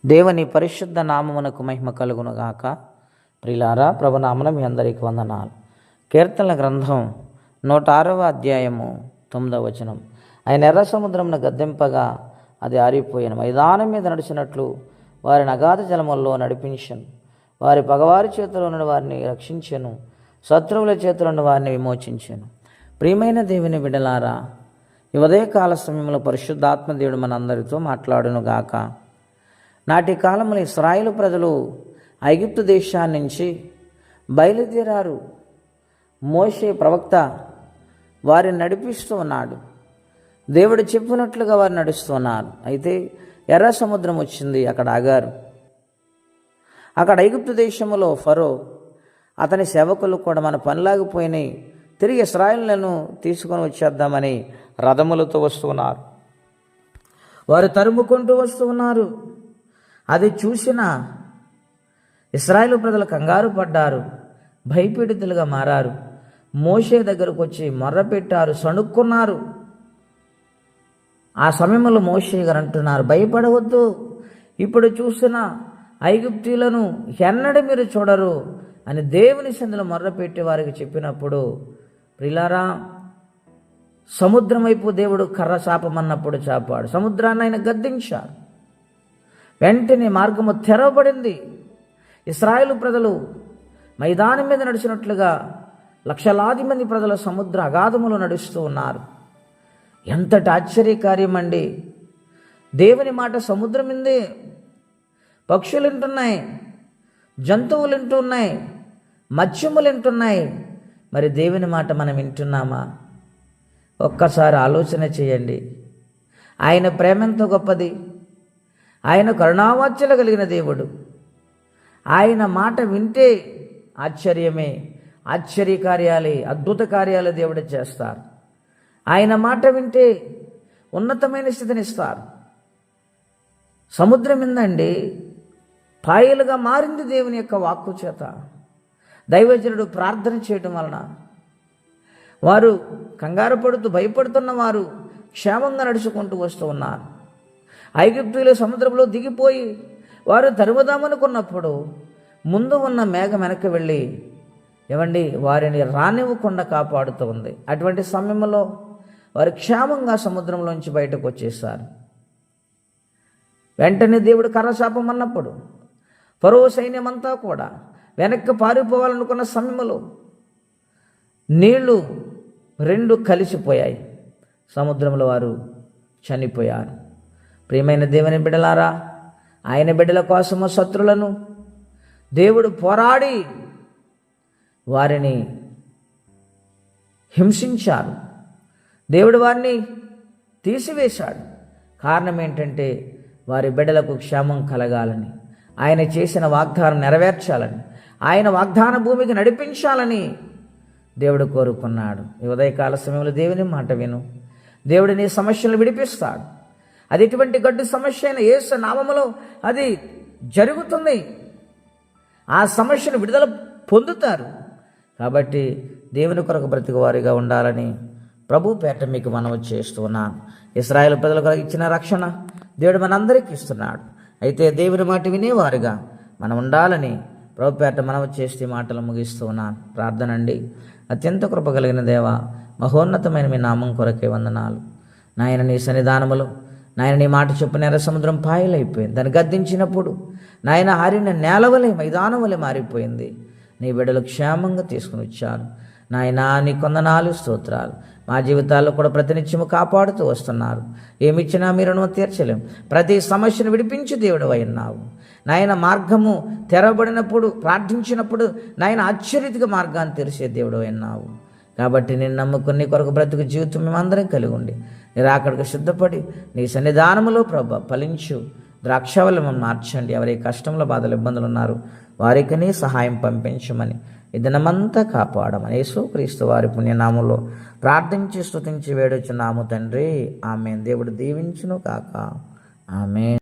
దేవుని పరిశుద్ధ నామమునకు మహిమ కలుగునుగాక. ప్రియులారా, ప్రభునామమున మీ అందరికీ వందనాలు. కీర్తనల గ్రంథం 106వ అధ్యాయము 9వ వచనం. ఆయన ఎర్ర సముద్రమును గద్దెంపగా అది ఆరిపోయాను. మైదానం మీద నడిచినట్లు వారిని అగాధ జలముల్లో నడిపించను. వారి పగవారి చేతిలో నుండి వారిని రక్షించెను, శత్రువుల చేతిలో నుండి వారిని విమోచించెను. ప్రియమైన దేవుని బిడ్డలారా, ఈ ఉదయకాల సమయంలో పరిశుద్ధాత్మ దేవుడు మనందరితో మాట్లాడునుగాక. నాటి కాలంలో ఇశ్రాయేలు ప్రజలు ఐగుప్తు దేశాన్ని నుంచి బయలుదేరారు. మోషే ప్రవక్త వారిని నడిపిస్తూ ఉన్నాడు. దేవుడు చెప్పినట్లుగా వారు నడుస్తున్నారు. అయితే ఎర్ర సముద్రం వచ్చింది, అక్కడ ఆగారు. అక్కడ ఐగుప్తు దేశంలో ఫరో అతని సేవకులు కూడా మన పనిలాగిపోయినాయి, తిరిగి ఇశ్రాయేలులను తీసుకొని వచ్చేద్దామని రథములతో వస్తున్నారు. వారు తరుముకుంటూ వస్తూ ఉన్నారు. అది చూసిన ఇశ్రాయేలు ప్రజలు కంగారు పడ్డారు, భయపీడితులుగా మారారు. మోషే దగ్గరకు వచ్చి మొర్రపెట్టారు, సణుక్కున్నారు. ఆ సమయంలో మోషే గారు అంటున్నారు, భయపడవద్దు, ఇప్పుడు చూసిన ఐగుప్తీయులను ఎన్నడూ మీరు చూడరు అని దేవుని సందులో మొర్రపెట్టి వారికి చెప్పినప్పుడు, ప్రియులారా, సముద్రం వైపు దేవుడు కర్ర చాపమన్నప్పుడు చాపాడు. సముద్రాన్ని ఆయన గద్దించాడు. వెంటనే మార్గము తెరవబడింది. ఇశ్రాయేలు ప్రజలు మైదానం మీద నడిచినట్లుగా లక్షలాది మంది ప్రజలు సముద్ర అగాధములో నడుస్తూ ఉన్నారు. ఎంతటి ఆశ్చర్యకార్యం అండి! దేవుని మాట సముద్రం మీదే. పక్షులు వింటున్నాయి, జంతువులు వింటున్నాయి, మత్స్యములు వింటున్నాయి. మరి దేవుని మాట మనం వింటున్నామా? ఒక్కసారి ఆలోచన చేయండి. ఆయన ప్రేమ ఎంతో గొప్పది. ఆయన కరుణావాత్సల్యం కలిగిన దేవుడు. ఆయన మాట వింటే ఆశ్చర్యమే, ఆశ్చర్యకార్యాలే, అద్భుత కార్యాలు దేవుడు చేస్తారు. ఆయన మాట వింటే ఉన్నతమైన స్థితిని ఇస్తారు. సముద్రం ఏందండి పాయలుగా మారింది దేవుని యొక్క వాక్కు చేత. దైవజనుడు ప్రార్థన చేయటం వలన వారు కంగారు పడుతూ భయపడుతున్న వారు క్షేమంగా నడుచుకుంటూ వస్తూ ఉన్నారు. ఐగుప్తీయులు సముద్రంలో దిగిపోయి వారు తరుముదామనుకున్నప్పుడు ముందు ఉన్న మేఘం వెనక్కి వెళ్ళి వారిని రానివ్వకుండా కాపాడుతూ ఉంది. అటువంటి సమయంలో వారు క్షేమంగా సముద్రంలోంచి బయటకు వచ్చేసారు. వెంటనే దేవుడు కర్ర శాపమన్నప్పుడు ఫరో సైన్యమంతా కూడా వెనక్కి పారిపోవాలనుకున్న సమయంలో నీళ్లు రెండు కలిసిపోయాయి. సముద్రంలో వారు చనిపోయారు. ప్రియమైన దేవుని బిడ్డలారా, ఆయన బిడ్డల కోసము శత్రులను దేవుడు పోరాడి వారిని హింసించారు. దేవుడు వారిని తీసివేశాడు. కారణం ఏంటంటే వారి బిడ్డలకు క్షేమం కలగాలని, ఆయన చేసిన వాగ్దానం నెరవేర్చాలని, ఆయన వాగ్దాన భూమికి నడిపించాలని దేవుడు కోరుకున్నాడు. ఈ ఉదయకాల సమయంలో దేవుని మాట విను. దేవుడు నీ సమస్యలను విడిపిస్తాడు. అది ఎటువంటి గడ్డు సమస్య అయినా యేసు నామములో అది జరుగుతుంది. ఆ సమస్యను విడుదల పొందుతారు. కాబట్టి దేవుని కొరకు బ్రతికవారిగా ఉండాలని ప్రభు పేట మీకు మనవి చేస్తున్నాను. ఇశ్రాయేలు ప్రజల కొరకు ఇచ్చిన రక్షణ దేవుడు మనందరికీ ఇస్తున్నాడు. అయితే దేవుని మాట వినేవారుగా మనం ఉండాలని ప్రభు పేట మనవి చేస్తే మాటలు ముగిస్తున్నాను. ప్రార్థన అండి. అత్యంత కృప కలిగిన దేవ, మహోన్నతమైన మీ నామం కొరకే వందనాలు. నాయన, నీ సన్నిధానములో నాయన నీ మాట చొప్పున ఎర్ర సముద్రం పాయలైపోయింది. దాన్ని గద్దించినప్పుడు నాయన ఆరిన నేలవలే మైదానం వలె మారిపోయింది. నీ బిడ్డలు క్షేమంగా తీసుకుని వచ్చారు. నాయన, నీ కొందనాలు స్తోత్రాలు. మా జీవితాల్లో కూడా ప్రతినిత్యము కాపాడుతూ వస్తున్నారు. ఏమిచ్చినా మీరు రుణం తీర్చలేం. ప్రతి సమస్యను విడిపించి దేవుడు అయినావు. నాయన, మార్గము తెరవబడినప్పుడు ప్రార్థించినప్పుడు నాయన ఆశ్చర్యతిగా మార్గాన్ని తెరిచే దేవుడు అయినావు. కాబట్టి నేను నమ్ముకుని నీ కొరకు బ్రతుకు జీవితం మేమందరం కలిగి ఉండి నిరాకడకు సిద్ధపడి నీ సన్నిధానములో ప్రభ ఫలించు ద్రాక్షవల్లి మార్చండి. ఎవరి కష్టంలో బాధలు ఇబ్బందులు ఉన్నారు వారికి నీ సహాయం పంపించమని ఈ దినమంతా కాపాడమని యేసుక్రీస్తు వారి పుణ్యనామంలో ప్రార్థించి స్తుతించి వేడుచున్నాము తండ్రి. ఆమేన్. దేవుడు దీవించును కాక. ఆమేన్.